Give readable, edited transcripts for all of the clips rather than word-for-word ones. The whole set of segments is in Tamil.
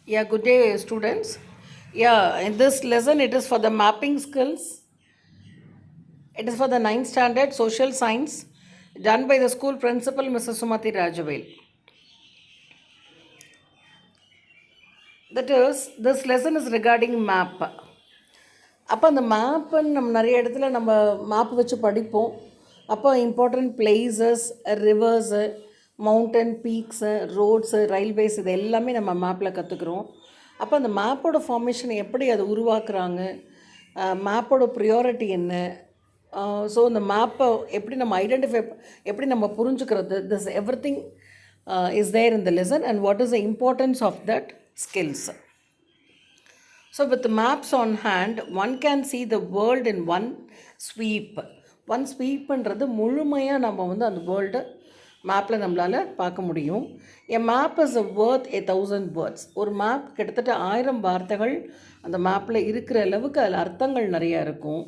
Yeah, good day, students. Yeah, in this lesson, it is for the mapping skills. It is for the ninth standard social science, done by the school principal, Mrs. Sumati Rajavel. That is, this lesson is regarding map. அப்போ அந்த மேப்புன்னு நம்ம நிறைய இடத்துல நம்ம மேப் வச்சு படிப்போம். அப்போ important places, rivers, mountain peaks, roads, railways இது எல்லாமே நம்ம மேப்பில் கற்றுக்குறோம். அப்போ அந்த மேப்போட ஃபார்மேஷன் எப்படி அதை உருவாக்குறாங்க, மேப்போட ப்ரியாரிட்டி என்ன, ஸோ இந்த மேப்பை எப்படி நம்ம ஐடென்டிஃபை, எப்படி நம்ம புரிஞ்சுக்கிறது, this everything is there in the lesson and what is the importance of that skills. So with maps on hand, one can see the world in one sweep. One sweepன்றது முழுமையாக நம்ம வந்து அந்த வேர்ல்டு மேப்பில் நம்மளால் பார்க்க முடியும். A map is worth 1,000 words. ஒரு மேப் கிட்டத்தட்ட 1000 வார்த்தைகள் அந்த மேப்பில் இருக்கிற அளவுக்கு அதில் அர்த்தங்கள் நிறையா இருக்கும்.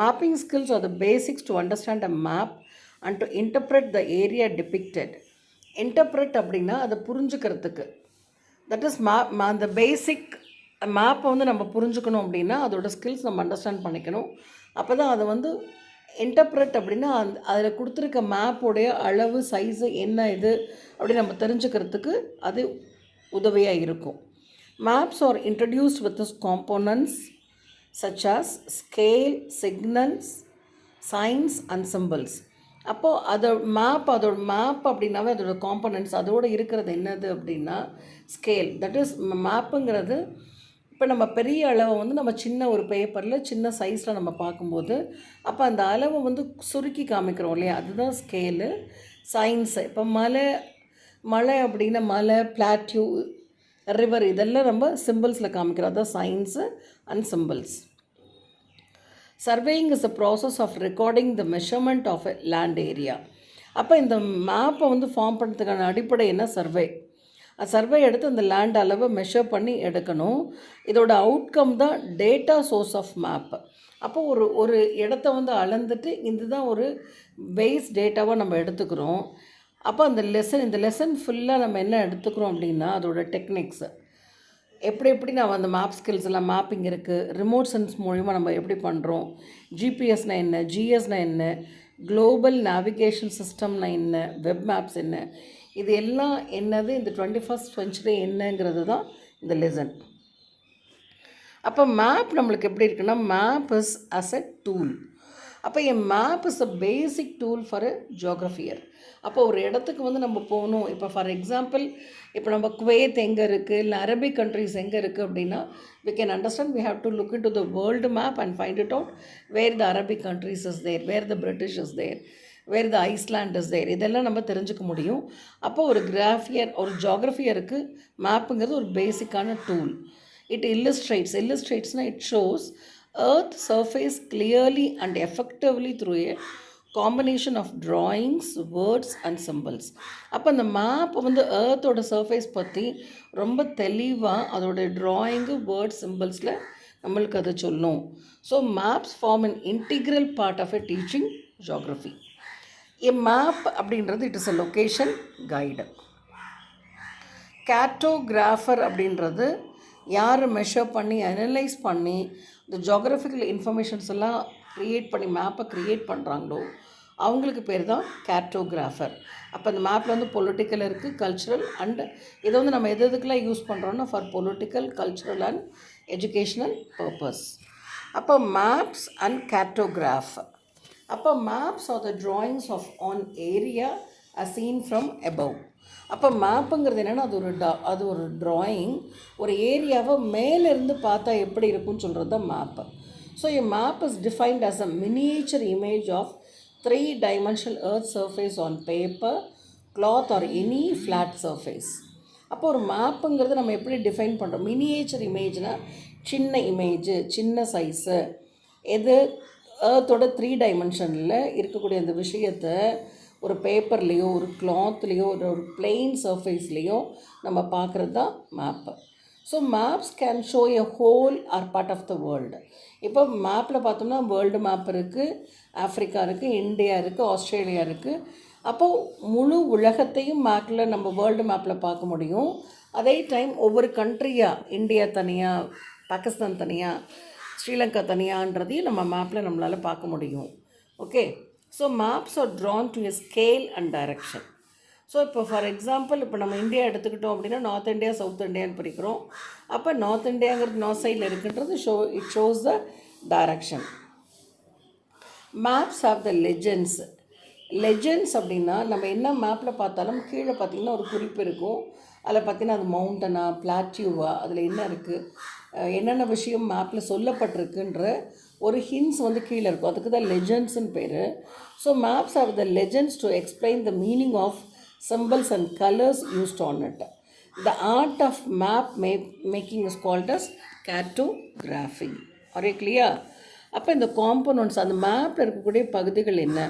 Mapping skills are the basics to understand a map and to interpret the area depicted. Interpret அப்படின்னா அதை புரிஞ்சுக்கிறதுக்கு, தட் இஸ் அந்த பேசிக் மேப்பை வந்து நம்ம புரிஞ்சுக்கணும் அப்படின்னா அதோட ஸ்கில்ஸ் நம்ம அண்டர்ஸ்டாண்ட் பண்ணிக்கணும். அப்போ தான் அதை வந்து இன்டர்ப்ரெட் அப்படின்னா அதில் கொடுத்துருக்க மேப்போடைய அளவு, சைஸு என்ன இது அப்படின்னு நம்ம தெரிஞ்சுக்கிறதுக்கு அது உதவியாக இருக்கும். Maps are introduced with components such as scale, signals, signs and symbols. அப்போது அதோட மேப் அப்படின்னாவே அதோட காம்போனன்ட்ஸ் அதோடு இருக்கிறது என்னது அப்படின்னா ஸ்கேல். தட் இஸ் மேப்புங்கிறது இப்போ நம்ம பெரிய அளவை வந்து நம்ம சின்ன ஒரு பேப்பரில் சின்ன சைஸில் நம்ம பார்க்கும்போது அப்போ அந்த அளவை வந்து சுருக்கி காமிக்கிறோம் இல்லையா, அதுதான் ஸ்கேலு. சைன்ஸு, இப்போ மலை அப்படின்னா மலை, பிளாட்யூ, ரிவர் இதெல்லாம் நம்ம சிம்பிள்ஸில் காமிக்கிறோம், அதுதான் signs and symbols. Surveying is a process of recording the measurement of a land area. அப்போ இந்த மேப்பை வந்து ஃபார்ம் பண்ணுறதுக்கான அடிப்படை என்ன? சர்வே. சர்வே எடுத்து அந்த லேண்ட் அளவை மெஷர் பண்ணி எடுக்கணும். இதோட அவுட்கம் தான் டேட்டா சோர்ஸ் ஆஃப் மேப். அப்போ ஒரு இடத்த வந்து அளந்துட்டு இதுதான் ஒரு பேஸ் டேட்டாவாக நம்ம எடுத்துக்கிறோம். அப்போ இந்த லெசன் ஃபுல்லாக நம்ம என்ன எடுத்துக்கிறோம் அப்படின்னா அதோட டெக்னிக்ஸு, எப்படி நம்ம அந்த மேப் ஸ்கில்ஸ் எல்லாம், மேப்பிங் இருக்குது, ரிமோட் சென்ஸ் மூலிமா நம்ம எப்படி பண்ணுறோம், ஜிபிஎஸ்னால் என்ன, ஜிஎஸ்னால் என்ன, குளோபல் நேவிகேஷன் சிஸ்டம்னால் என்ன, வெப் மேப்ஸ் என்ன, இது எல்லாம் என்னது, இந்த 21st century என்னங்கிறது தான் இந்த லெசன். அப்போ மேப் நம்மளுக்கு எப்படி இருக்குன்னா, map is as a tool. அப்போ என் map is a basic tool for a geographer. அப்போ ஒரு இடத்துக்கு வந்து நம்ம போகணும், இப்போ ஃபார் எக்ஸாம்பிள் இப்போ நம்ம குவைத் எங்கே இருக்குது, இல்லை அரபிக் கண்ட்ரிஸ் எங்கே இருக்குது அப்படின்னா we can understand, we have to look into the world map and find it out where the Arabic countries is there, where the British is there, where the Iceland is there. இதெல்லாம் நம்ம தெரிஞ்சுக்க முடியும். அப்போ ஒரு ஜியோகிராஃபியருக்கு மேப்புங்கிறது ஒரு பேசிக்கான டூல். இட் இல்லஸ்ட்ரேட்ஸ்னால் it shows earth surface clearly and effectively through a combination of drawings, words and symbols. அப்போ அந்த மேப் வந்து earthோட சர்ஃபேஸ் பற்றி ரொம்ப தெளிவாக அதோட ட்ராயிங்கு, வேர்ட்ஸ், சிம்பிள்ஸில் நம்மளுக்கு அதை சொல்லணும். So maps form an integral part of a teaching geography. A map அப்படின்றது it is a location guide. Cartographer அப்படின்றது யார் மெஷர் பண்ணி அனலைஸ் பண்ணி இந்த ஜியோகிராஃபிக்கல் இன்ஃபர்மேஷன்ஸ் எல்லாம் க்ரியேட் பண்ணி மேப்பை க்ரியேட் பண்ணுறாங்களோ அவங்களுக்கு பேர் தான் கேர்டோகிராஃபர். அப்போ அந்த மேப்பில் வந்து பொலிட்டிக்கல் இருக்குது, கல்ச்சுரல் அண்ட் இதை வந்து நம்ம எதுக்கெல்லாம் யூஸ் பண்ணுறோன்னா for political, cultural and educational purpose. அப்போ மேப்ஸ் அண்ட் கேர்டோகிராஃப். அப்போ maps are the drawings of an area as seen from above. அப்போ மேப்புங்கிறது என்னென்னா அது ஒரு ட்ராயிங், ஒரு ஏரியாவை மேலேருந்து பார்த்தா எப்படி இருக்குன்னு சொல்கிறது தான் map. So a map is defined as a miniature image of 3-dimensional earth surface on paper, cloth or any flat surface. அப்போ ஒரு மேப்புங்கிறது நம்ம எப்படி டிஃபைன் பண்ணுறோம்? மினியேச்சர் இமேஜ்னால் சின்ன இமேஜு, சின்ன சைஸு, எது ஏர்த்தோட 3 dimensionல் இருக்கக்கூடிய அந்த விஷயத்தை ஒரு பேப்பர்லேயோ, ஒரு கிளாத்லேயோ, ஒரு பிளெயின் சர்ஃபேஸ்லேயோ நம்ம பார்க்குறது தான் map. So maps can show a whole or part of the world. இப்போ மேப்பில் பார்த்தோம்னா வேர்ல்டு மேப் இருக்குது, ஆஃப்ரிக்கா இருக்குது, இந்தியா இருக்குது, ஆஸ்திரேலியா இருக்குது, அப்போது முழு உலகத்தையும் மேப்பில் நம்ம வேர்ல்டு மேப்பில் பார்க்க முடியும். அதே டைம் ஒவ்வொரு கண்ட்ரியாக, இந்தியா தனியாக, பாகிஸ்தான் தனியாக, ஸ்ரீலங்கா தனியான்றதையும் நம்ம மேப்பில் நம்மளால் பார்க்க முடியும். Okay, so maps are drawn to a scale and direction. So இப்போ ஃபார் எக்ஸாம்பிள் இப்போ நம்ம இந்தியா எடுத்துக்கிட்டோம் அப்படின்னா நார்த் இந்தியா சவுத் இந்தியான்னு பிரிக்கிறோம். அப்போ நார்த் இந்தியாங்கிறது நார்த் சைடில் இருக்குன்றது it shows the direction. Maps of the legends. Legends அப்படின்னா நம்ம என்ன மேப்பில் பார்த்தாலும் கீழே பார்த்திங்கன்னா ஒரு குறிப்பு இருக்கும். அதில் பார்த்திங்கன்னா அது மவுண்டனா பிளாட்யூவா, அதில் என்ன இருக்குது, என்னென்ன விஷயம் மேப்பில் சொல்லப்பட்டிருக்குன்ற ஒரு ஹிண்ட்ஸ் வந்து கீழே இருக்கும். அதுக்கு தான் லெஜெண்ட்ஸ்னு பேர். So maps are the legends to explain the meaning of symbols and colors used on it. The art of map making is called as cartography. Are you clear? அப்போ இந்த காம்போனன்ட்ஸ், அந்த மேப்பில் இருக்கக்கூடிய பகுதிகள் என்ன,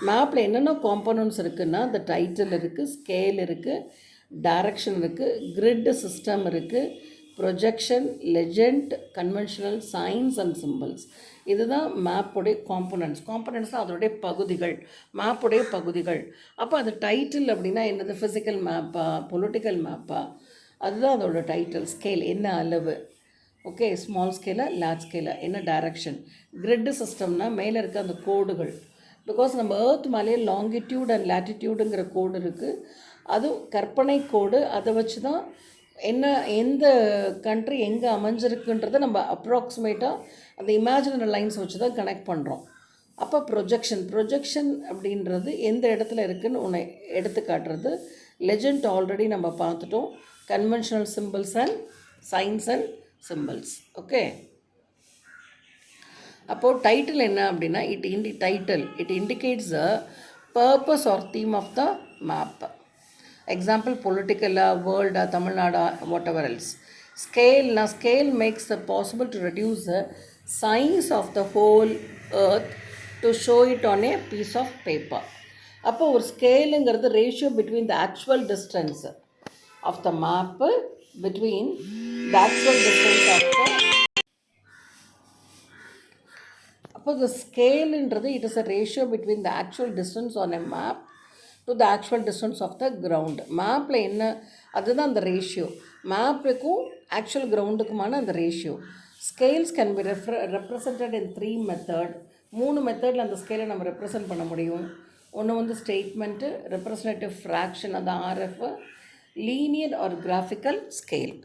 மேப்பில் என்னென்ன காம்போனன்ட்ஸ் இருக்குன்னா, அந்த டைட்டில் இருக்குது, ஸ்கேல் இருக்குது, டைரக்ஷன் இருக்குது, கிரிட் சிஸ்டம் இருக்குது, projection, legend, conventional, science and symbols. இதுதான் மேப்புடைய காம்போனன்ட்ஸ்னால் அதனுடைய பகுதிகள், மேப்புடைய பகுதிகள். அப்போ அது டைட்டில் அப்படின்னா என்னது, ஃபிசிக்கல் மேப்பா, பொலிட்டிக்கல் மேப்பா, அதுதான் அதோட டைட்டில். ஸ்கேல் என்ன அளவு, ஓகே, ஸ்மால் ஸ்கேலாக லார்ஜ் ஸ்கேலாக, என்ன டைரக்ஷன். கிரிட் சிஸ்டம்னால் மேலே இருக்க அந்த கோடுகள், பிகாஸ் நம்ம ஏர்த் மேலேயே லாங்கிடியூட் அண்ட் லேட்டிடியூடுங்கிற கோடு இருக்குது. அதுவும் கற்பனை கோடு. அதை வச்சு தான் என்ன எந்த கண்ட்ரி எங்கே அமைஞ்சிருக்குன்றதை நம்ம அப்ராக்சிமேட்டாக அந்த இமேஜினரி லைன்ஸ் வச்சு தான் கனெக்ட் பண்ணுறோம். அப்போ ப்ரொஜெக்ஷன் அப்படின்றது எந்த இடத்துல இருக்குதுன்னு ஒன்று எடுத்து காட்டுறது. லெஜெண்ட் ஆல்ரெடி நம்ம பார்த்துட்டோம். Conventional symbols and signs and symbols. Okay, அப்போது டைட்டில் என்ன அப்படின்னா it indicates a purpose or theme of the map. Example, political, world, Tamil Nadu, whatever else. Scale makes it possible to reduce the size of the whole earth to show it on a piece of paper. அப்போ ஒரு ஸ்கேலுங்கிறது ratio between the actual distance of the map between the actual distance of the. அப்போ the ஸ்கேலுன்றது it is a ratio between the actual distance on a map to the actual distance of the ground. மேப்பில் என்ன, அதுதான் அந்த ரேஷியோ, மேப்புக்கும் ஆக்சுவல் கிரவுண்டுக்குமான அந்த ratio. Scales can be represented in 3 method. 3 மெத்தடில் அந்த ஸ்கேலை நம்ம ரெப்ரசன்ட் பண்ண முடியும். ஒன்று வந்து ஸ்டேட்மெண்ட்டு, ரெப்ரசன்டேட்டிவ் ஃப்ராக்ஷன், அது RF, linear or graphical scale.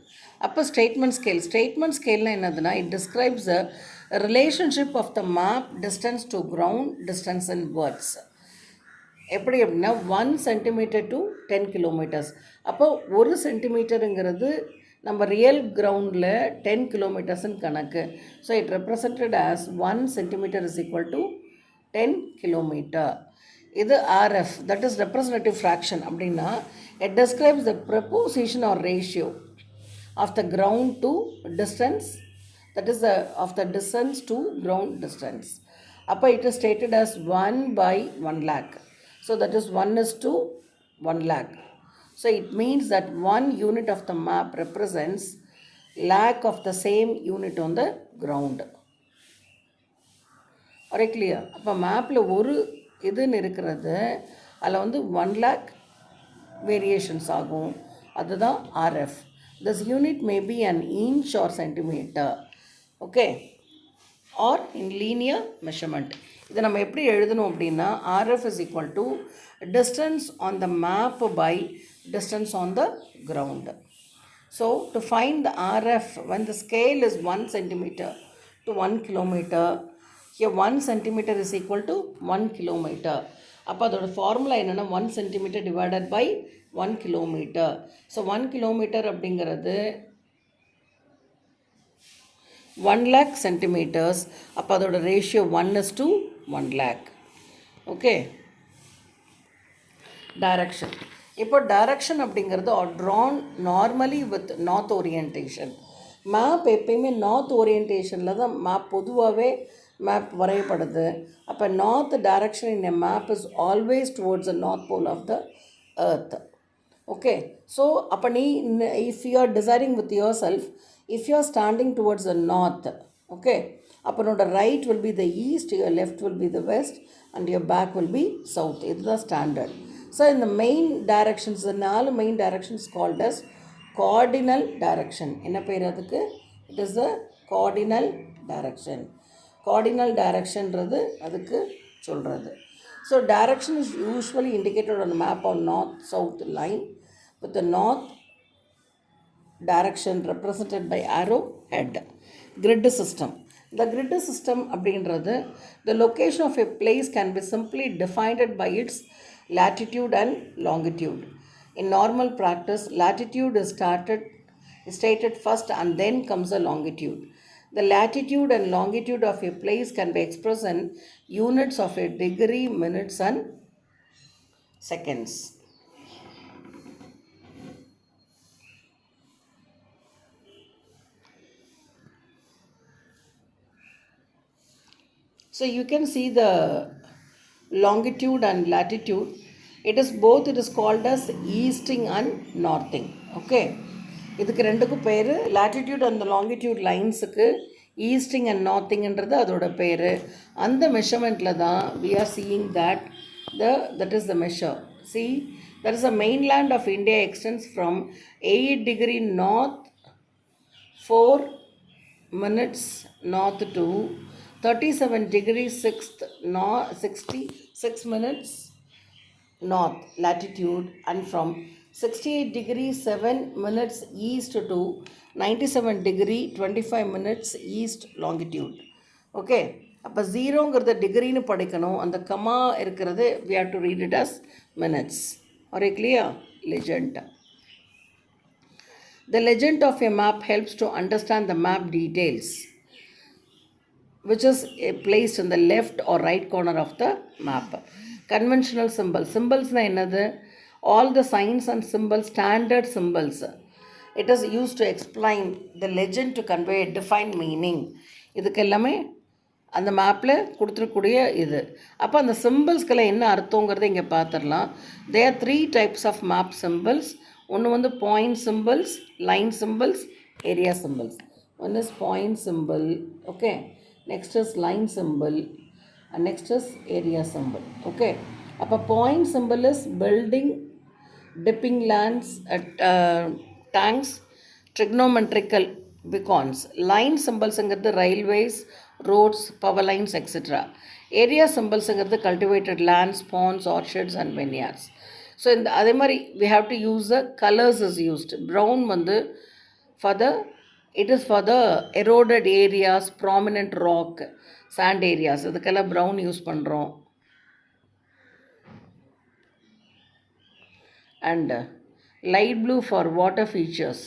அப்போ ஸ்டேட்மெண்ட் ஸ்கேல்னால் என்னதுன்னா, it describes a relationship of the map distance to ground distance in words. எப்படி அப்படின்னா 1 சென்டிமீட்டர் டு 10 கிலோமீட்டர்ஸ். அப்போ 1 சென்டிமீட்டருங்கிறது நம்ம ரியல் கிரவுண்டில் 10 கிலோமீட்டர்ஸ்ன்னு கணக்கு. So it represented as 1 centimetre is equal to 10 kilometre. இது RF, that is representative fraction. அப்படின்னா it describes the proposition or ratio of the ground to distance, that is of the distance to ground distance. அப்போ it is stated as 1/1 lakh. So that is 1 is to 1 lakh. So it means that 1 unit of the map represents lakh of the same unit on the ground. Are clear? அப்போ மேப்பில் ஒரு இதுன்னு இருக்கிறது, அதில் வந்து 1 lakh வேரியேஷன்ஸ் ஆகும். அதுதான் RF. This unit may be an inch or centimeter. Okay, or in linear measurement. இதை நம்ம எப்படி எழுதணும் அப்படின்னா, RF is equal to distance on the map by distance on the ground. So to find the RF when the scale is 1 centimeter to 1 kilometer, here 1 centimeter is equal to 1 kilometer. அப்போ அதோட ஃபார்முலா என்னென்னா 1 centimeter divided by 1 kilometer. So 1 kilometer அப்படிங்கிறது 1 lakh centimeters. அப்போ அதோட ratio 1 is to 1 lakh. Okay, direction. இப்போ டைரக்ஷன் அப்படிங்கிறது are drawn normally with north orientation. Map எப்பயுமே நார்த் ஓரியன்டேஷனில் தான் மேப் பொதுவாகவே மேப் வரையப்படுது. அப்போ north direction in a map is always towards the north pole of the earth. Okay, so அப்போ நீ if you are desiring with your if you are standing towards the north, okay, அப்போ உன்னோட right will be the east, your left will be the west and your back will be south. இதுதான் standard. So in the main directions, the 4 main directions called as cardinal direction. என்ன பேர் அதுக்கு? It is the cardinal direction. Cardinal directionன்றது அதுக்கு சொல்கிறது. So direction is usually indicated on the map on north-south line with the north direction represented by arrow head. Grid system. The grid system அப்படின்றது the location of a place can be simply defined by its latitude and longitude. In normal practice, latitude is stated first and then comes the longitude. The latitude and longitude of a place can be expressed in units of a degree, minutes and seconds. So you can see the longitude and latitude. It is both, it is called as easting and northing. Okay. இதுக்கு ரெண்டுக்கும் பேர் latitude and the longitude linesக்கு ஈஸ்டிங் அண்ட் நார்த்திங்ன்றது அதோட பேர். அந்த மெஷர்மெண்ட்டில் தான் we are seeing that that is the measure. See, that is the mainland of India extends from 8 degree north 4 minutes north to 37 degrees 66 minutes north latitude, and from 68 degrees 7 minutes east to 97 degree 25 minutes east longitude. Okay, அப்போ ஜீரோங்கிறத டிகிரின்னு படிக்கணும், அந்த கமா இருக்கிறது we have to read it as minutes. Are you clear? Legend. The legend of a map helps to understand the map details, which is placed in the left or right corner of the map. Conventional symbols. Symbols na enadhu? All the signs and symbols, standard symbols. It is used to explain the legend to convey a defined meaning. இதுக்கு எல்லாமே அந்த மேப்பில் கொடுத்துருக்கூடிய இது. அப்போ அந்த சிம்பிள்ஸ்க்கெல்லாம் என்ன அர்த்தங்கிறத இங்கே பார்த்துடலாம். There are 3 types of map symbols. ஒன்று வந்து point symbols, line symbols, area symbols. One is point symbol, okay. Next is line symbol, and next is area symbol. Okay, அப்போ point symbol is building, dipping lands, tanks, trigonometrical beacons. Line symbols ங்கிறது railways, roads, power lines, etc. Area symbols ங்கிறது cultivated lands, ponds, orchards and vineyards. So இந்த அதே மாதிரி we have to use the colors is used. Brown வந்து for the it is for the eroded areas, prominent rock, sand areas. இதுக்கெல்லாம் brown யூஸ் பண்ணுறோம். And light blue for water features,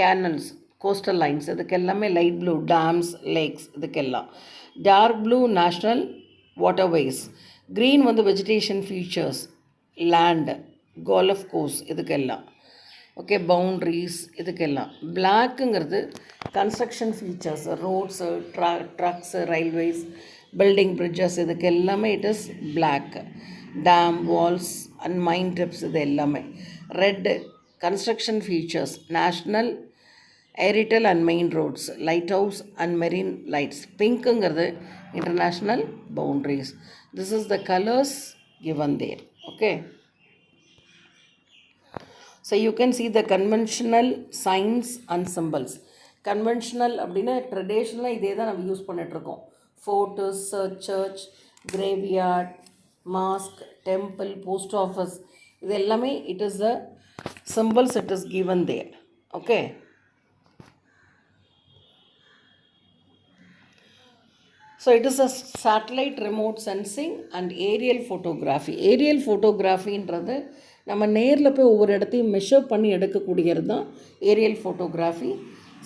canals, coastal lines. இதுக்கெல்லாமே light blue, dams, lakes. இதுக்கெல்லாம் dark blue, national waterways. Green வந்து vegetation features, land, golf course. இதுக்கெல்லாம் ஓகே, பவுண்ட்ரிஸ். இதுக்கெல்லாம் பிளாக்குங்கிறது construction features, roads, tracks, railways, building, bridges. இதுக்கு எல்லாமே it is black. Dam, walls and mine trips இது எல்லாமே. Red construction features, national arterial and main roads, lighthouse and marine lights. பிங்க்குங்கிறது international boundaries. This is the colours given there. Okay. So you can see the conventional signs and symbols. Conventional அப்படின்னா ட்ரெடிஷ்னலாக இதே தான் நம்ம யூஸ் பண்ணிகிட்ருக்கோம். Forts, church, graveyard, mosque, temple, post office, இது எல்லாமே it is the symbols it is given there. Okay. So it is a satellite remote sensing and aerial photography. Aerial photographyன்றது நம்ம நேரில் போய் ஒவ்வொரு இடத்தையும் மெஷர் பண்ணி எடுக்கக்கூடியது தான் aerial photography.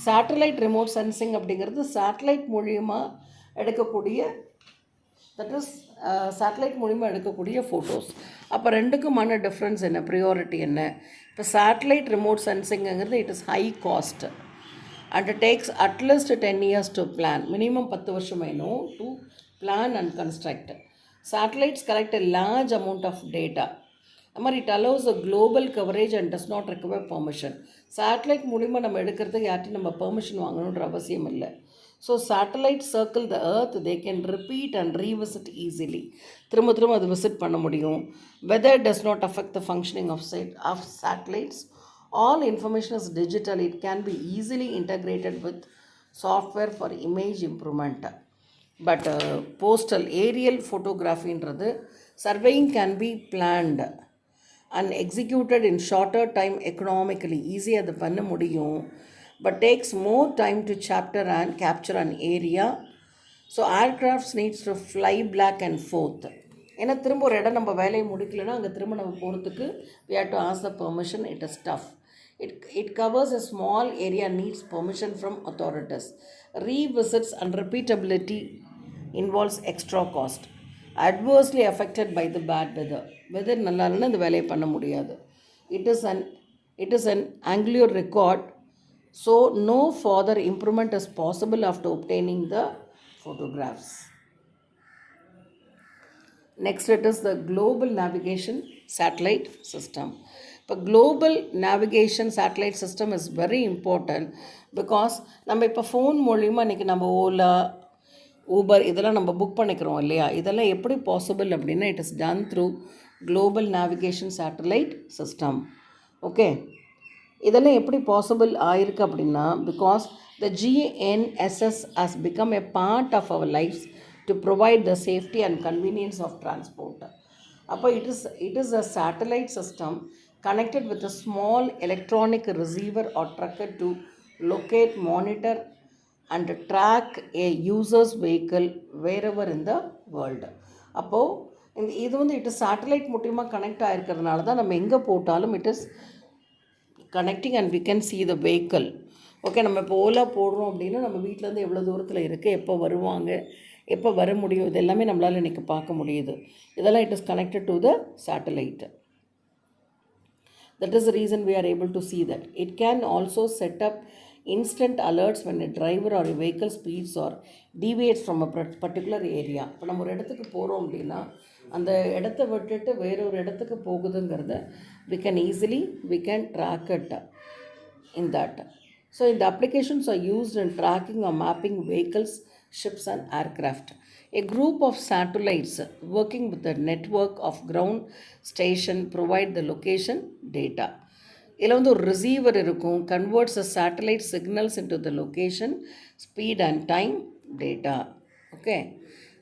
Satellite remote sensing அப்படிங்கிறது சேட்டலைட் மூலிமா எடுக்கக்கூடிய, தட் இஸ் சேட்டலைட் மூலிமா எடுக்கக்கூடிய ஃபோட்டோஸ். அப்போ ரெண்டுக்குமான டிஃப்ரென்ஸ் என்ன, ப்ரியாரிட்டி என்ன? இப்போ சேட்டலைட் ரிமோட் சென்சிங்கிறது it is high cost and it takes at least 10 years to plan. Minimum 10 வருஷம் வேணும் to plan and construct. Satellites collect a large amount of data. மாதிரி it allows a global coverage and does not require permission. Satellite மூலிமா நம்ம எடுக்கிறதுக்கு யார்ட்டையும் நம்ம பெர்மிஷன் வாங்கணுன்ற அவசியம் இல்லை. So satellite circle the earth, they can repeat and revisit easily. திரும்ப திரும்ப அது விசிட் பண்ண முடியும். Weather does not affect the functioning of satellites. All information is digital. It can be easily integrated with software for image improvement. But postal aerial photography inradhu, surveying can be planned and executed in shorter time economically. Easy அது பண்ண முடியும், but takes more time to capture an area. So aircrafts needs to fly back and forth. ஏன்னா திரும்ப ஒரு இடம் நம்ம வேலையை முடிக்கலைன்னா அங்கே திரும்ப நம்ம போகிறதுக்கு we have to ask the permission. It is tough. It covers a small area, needs permission from authorities. Revisits and repeatability involves extra cost. Adversely affected by the bad weather. Weather நல்லா இல்லைன்னா இந்த வேலையை பண்ண முடியாது. It is an angular record, so no further improvement is possible after obtaining the photographs. Next, it is the global navigation satellite system. இப்போ global navigation satellite system is very important because நம்ம இப்போ ஃபோன் மூலிமா இன்றைக்கி நம்ம ஓலா, ஊபர் இதெல்லாம் நம்ம புக் பண்ணிக்கிறோம் இல்லையா? இதெல்லாம் எப்படி பாசிபிள் அப்படின்னா it is done through global navigation satellite system. Okay, இதெல்லாம் எப்படி பாசிபிள் ஆயிருக்கு அப்படின்னா because the GNSS has become a part of our lifes to provide the safety and convenience of transport. அப்போ it is a satellite system connected with a small electronic receiver or tracker to locate, monitor and track a user's vehicle wherever in the world. அப்போது இது வந்து இட் இஸ் சேட்டலைட் மூலியமாக கனெக்ட் ஆகிருக்கிறதுனால தான் நம்ம எங்கே போட்டாலும் it is connecting and we can see the vehicle. Okay, நம்ம இப்போ ஓலா போடுறோம் அப்படின்னா நம்ம வீட்டிலேருந்து எவ்வளோ தூரத்தில் இருக்குது, எப்போ வருவாங்க, எப்போ வர முடியும், இது எல்லாமே நம்மளால் இன்றைக்கி பார்க்க முடியுது. இதெல்லாம் it is connected to the satellite. That is the reason we are able to see that. It can also set up instant alerts when a driver or a vehicle speeds or deviates from a particular area. இப்போ நம்ம ஒரு இடத்துக்கு போகிறோம் அப்படின்னா அந்த இடத்த விட்டுட்டு வேறொரு இடத்துக்கு போகுதுங்கிறத we can track it in that. So the applications are used in tracking or mapping vehicles, ships and aircraft. A group of satellites working with a network of ground station provide the location data. இதில் வந்து ஒரு ரிசீவர் இருக்கும், converts satellite signals into the location, speed and time data. Okay,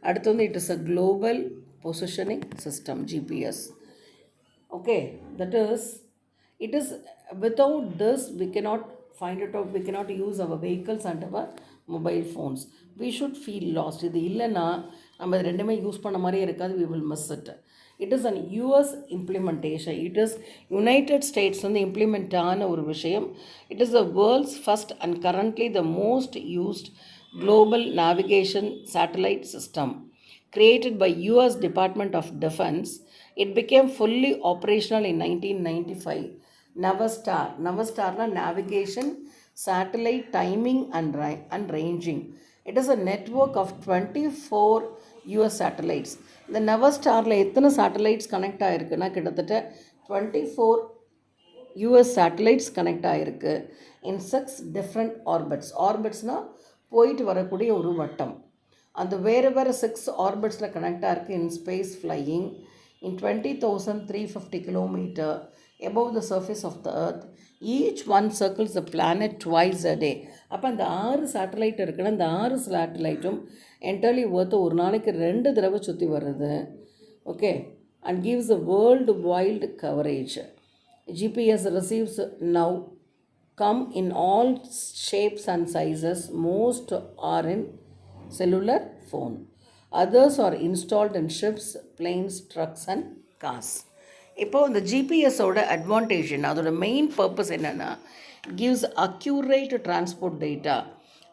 அடுத்து வந்து it is a global positioning system, GPS. Okay, that is, it is without this we cannot find it out, we cannot use our vehicles and our mobile phones. We should feel lost. இது இல்லைன்னா நம்ம ரெண்டுமே யூஸ் பண்ண மாதிரியே இருக்காது, we will miss it. It is an US implementation. It is United States வந்து இம்ப்ளிமெண்ட் ஆன ஒரு விஷயம். It is the world's first and currently the most used global navigation satellite system. Created by US Department of Defense, it became fully operational in 1995. Navastar navigation, satellite timing and ranging. It is a network of 24 US satellites. இந்த நவஸ்டாரில் எத்தனை சேட்டலைட்ஸ் கனெக்ட் ஆகிருக்குன்னா கிட்டத்தட்ட 24 US சேட்டலைட்ஸ் கனெக்ட் ஆகிருக்கு இன் 6 டிஃப்ரெண்ட் ஆர்பிட்ஸ். ஆர்பிட்ஸ்னால் போயிட்டு வரக்கூடிய ஒரு வட்டம். அந்த வேறு 6 ஆர்பிட்ஸில் கனெக்ட் ஆகிருக்கு இன் space flying in 20,350 kilometer above the surface of the earth. Each one circles the planet twice a day. அப்போ அந்த 6 சேட்டலைட் இருக்குன்னா இந்த 6 சேட்டலைட்டும் என்டர்லி எர்த்தை ஒரு நாளைக்கு 2 தடவை சுற்றி வருது. Okay, and gives a world wild coverage. GPS receives now come in all shapes and sizes. Most are in cellular phone. Others are installed in ships, planes, trucks and cars. இப்போது இந்த ஜிபிஎஸோட அட்வான்டேஜ் என்ன, அதோட மெயின் பர்பஸ் என்னென்னா கிவ்ஸ் அக்யூரேட் டிரான்ஸ்போர்ட் டேட்டா.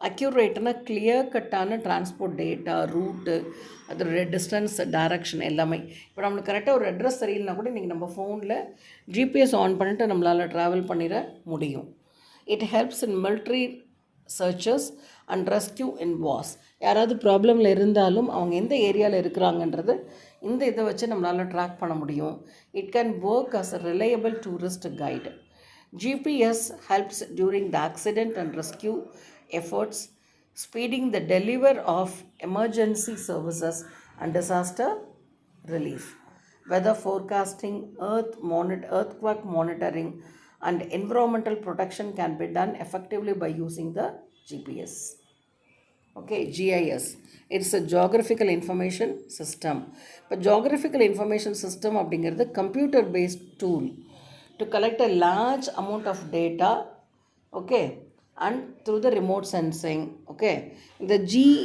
அக்யூரேட்னா கிளியர் கட்டான டிரான்ஸ்போர்ட் டேட்டா, ரூட்டு, அதோட டிஸ்டன்ஸ், டைரக்ஷன் எல்லாமே. இப்போ நம்மளுக்கு கரெக்டாக ஒரு அட்ரஸ் தெரியலனா கூட இன்றைக்கி நம்ம ஃபோனில் ஜிபிஎஸ் ஆன் பண்ணிட்டு நம்மளால் ட்ராவல் பண்ணிட முடியும். It helps in military searches and rescue in wars. யாராவது ப்ராப்ளமில் இருந்தாலும் அவங்க எந்த ஏரியாவில் இருக்கிறாங்கன்றது இந்த இதை வச்சு நம்மளால் ட்ராக் பண்ண முடியும். It can work as a reliable tourist guide. GPS helps during the accident and rescue efforts. speeding the delivery of emergency services and disaster relief. Weather forecasting, earthquake monitoring, and environmental protection can be done effectively by using the GPS. Okay, GIS. It's a geographical information system. But geographical information system அப்படிங்கிறது computer based tool to collect a large amount of data, okay, and through the remote sensing, okay. The GIS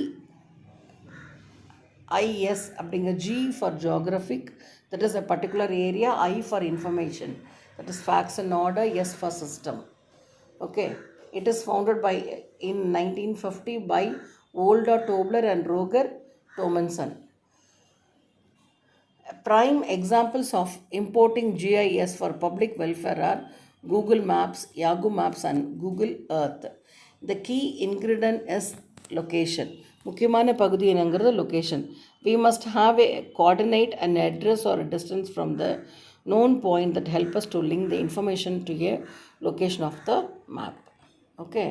அப்படிங்கிற G for geographic, that is a particular area, I for information, that is facts and order, S for system. Okay, it is founded by in 1950 by Volda Tobler and Roger Tomenson. Prime examples of importing GIS for public welfare are Google Maps, Yahoo Maps, and Google Earth. The key ingredient is location. முக்கியமான பகுதி என்னங்கிறது location. We must have a coordinate, an address or a distance from the known point that help us to link the information to a location of the map. Okay.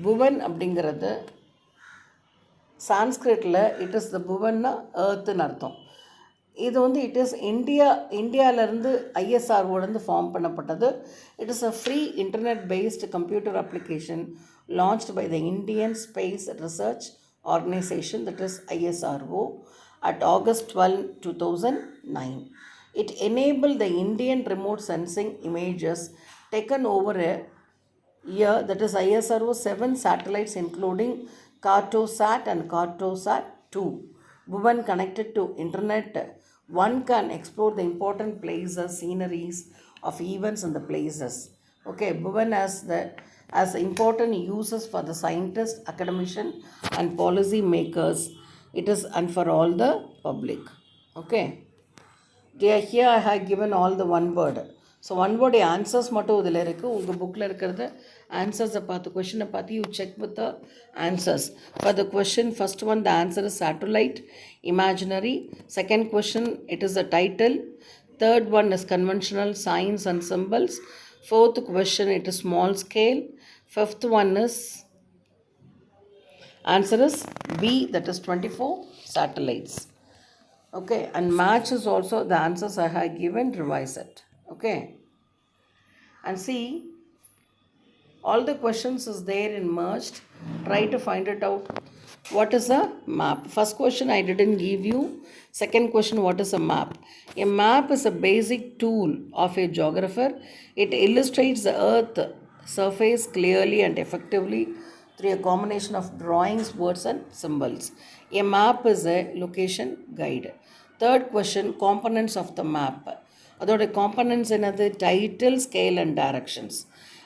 Bhuvan அப்படிங்கிறது சான்ஸ்கிரிட்டில் இட் இஸ் த புவன்னா ஏர்த்துன்னு அர்த்தம். இது வந்து இட் இஸ் இந்தியாவிலேருந்து ஐஎஸ்ஆர்ஓலேருந்து ஃபார்ம் பண்ணப்பட்டது. It is a free internet based computer application launched by the Indian Space Research Organisation, that is ISRO, at August 12, 2009. It enabled the Indian remote sensing images taken over a year, that is ISRO 7 satellites including Cartosat and Cartosat 2. Bhuvan connected to internet, one can explore the important places, sceneries of events and the places. Okay, Bhuvan has important uses for the scientists, academician and policy makers. It is and for all the public. Okay. Here I have given all the one word. So one word answers மட்டும் இதில் இருக்குது. உங்கள் புக்கில் இருக்கிறத ஆன்சர்ஸை பார்த்து கொஷினை பார்த்து you check with the answers. For the question first one the answer is satellite imaginary. Second question it is a title. Third one is conventional science and symbols. Fourth question it is small scale. Fifth one is answer is B, that is 24 satellites. Okay, and match is also the answers I have given, revise it. Okay, and see all the questions is there in merged. Try to find it out. What is a map? First question I didn't give you. Second question, what is a map? A map is a basic tool of a geographer. It illustrates the earth surface clearly and effectively through a combination of drawings, words and symbols. A map is a location guide. Third question, components of the map. அதோட components என்னது? Title, scale and directions.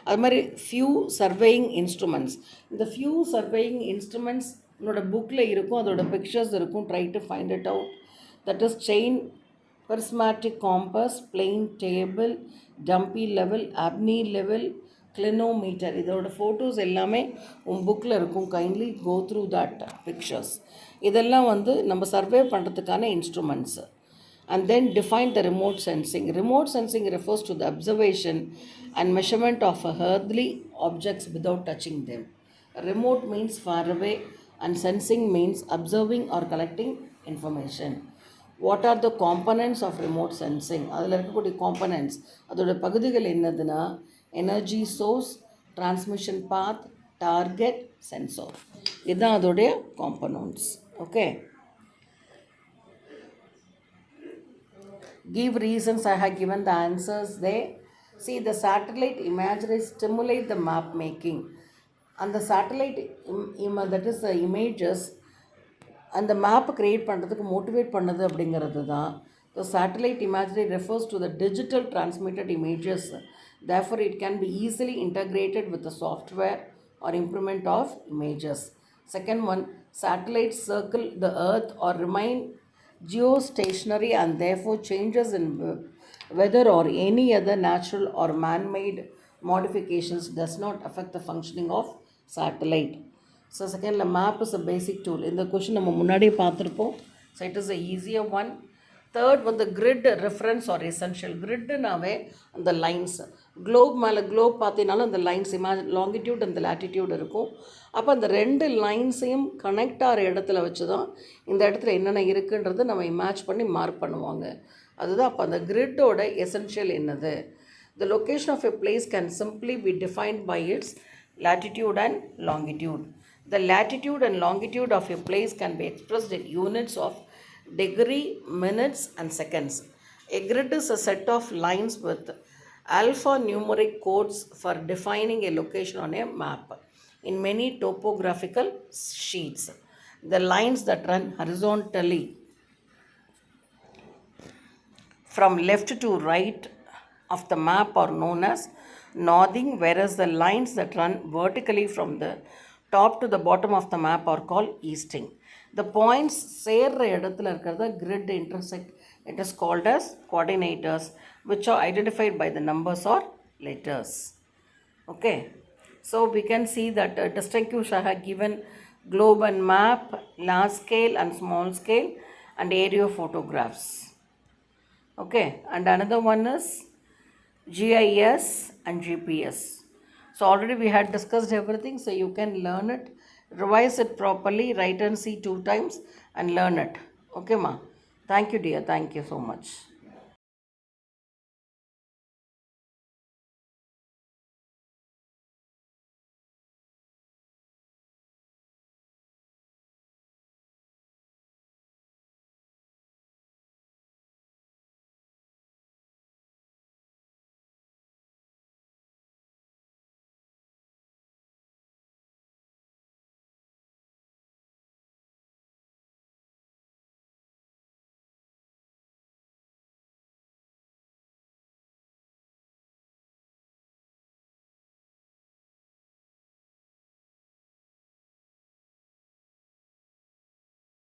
அது மாதிரி ஃபியூ சர்வேயிங் இன்ஸ்ட்ருமெண்ட்ஸ். இந்த ஃபியூ சர்வேயிங் இன்ஸ்ட்ருமெண்ட்ஸ் என்னோட புக்கில் இருக்கும், அதோட பிக்சர்ஸ் இருக்கும். Try to find it out. That is chain, prismatic compass, plane table, dumpy level, abney level, clinometer. இதோட ஃபோட்டோஸ் எல்லாமே உன் புக்கில் இருக்கும். Kindly go through that pictures. இதெல்லாம் வந்து நம்ம சர்வே பண்ணுறதுக்கான instruments. And then define the remote sensing. Remote sensing refers to the observation and measurement of earthly objects without touching them. Remote means far away and sensing means observing or collecting information. What are the components of remote sensing? அதில் இருக்கக்கூடிய components, அதோட பகுதிகள் என்னதுன்னா எனர்ஜி சோர்ஸ், டிரான்ஸ்மிஷன் பாத், டார்கெட், சென்சார். இதுதான் அதோடைய components. Okay, give reasons. I have given the answers there. See, the satellite imagery stimulate the map making. And the satellite that is the images and the map create பண்ணுறதுக்கு மோட்டிவேட் பண்ணது அப்படிங்கிறது தான். The satellite imagery refers to the digital transmitted images. Therefore, it can be easily integrated with the software or improvement of images. Second one, satellites circle the earth or remain geostationary and therefore changes in weather or any other natural or man-made modifications does not affect the functioning of satellite. So second, the map is a basic tool. In the question நம்ம முன்னாடியே பார்த்துருப்போம். So it is a easier one. Third வந்து கிரிட் ரெஃபரன்ஸ் ஆர் எசென்ஷியல். கிரிட்னாவே அந்த லைன்ஸ், குளோப் மேலே குளோப் பார்த்தீங்கனாலும் அந்த லைன்ஸ் லாங்கிடியூட் அந்த லேட்டிடியூட் இருக்கும். அப்போ அந்த ரெண்டு லைன்ஸையும் கனெக்ட் ஆகிற இடத்துல வச்சு தான் இந்த இடத்துல என்னென்ன இருக்குன்றது நம்ம மேட்ச் பண்ணி மார்க் பண்ணுவாங்க. அதுதான் அப்போ அந்த கிரிட்டோட எசென்ஷியல் என்னது. The location of a place can simply be defined by its latitude and longitude. The latitude and longitude of a place can be expressed in units of degree, minutes, and seconds. A grid is a set of lines with alphanumeric codes for defining a location on a map. In many topographical sheets, the lines that run horizontally from left to right of the map are known as northing, whereas the lines that run vertically from the top to the bottom of the map are called easting. The points சேர்ற இடத்துல இருக்கிறத grid intersect, it is called as coordinators, which are identified by the numbers or letters. Okay, so we can see that distinguish have given globe and map, large scale and small scale, and aerial photographs. Okay, and another one is GIS and GPS. So already we had discussed everything, so you can learn it, revise it properly, write and see 2 times and learn it. Okay ma, thank you dear, thank you so much.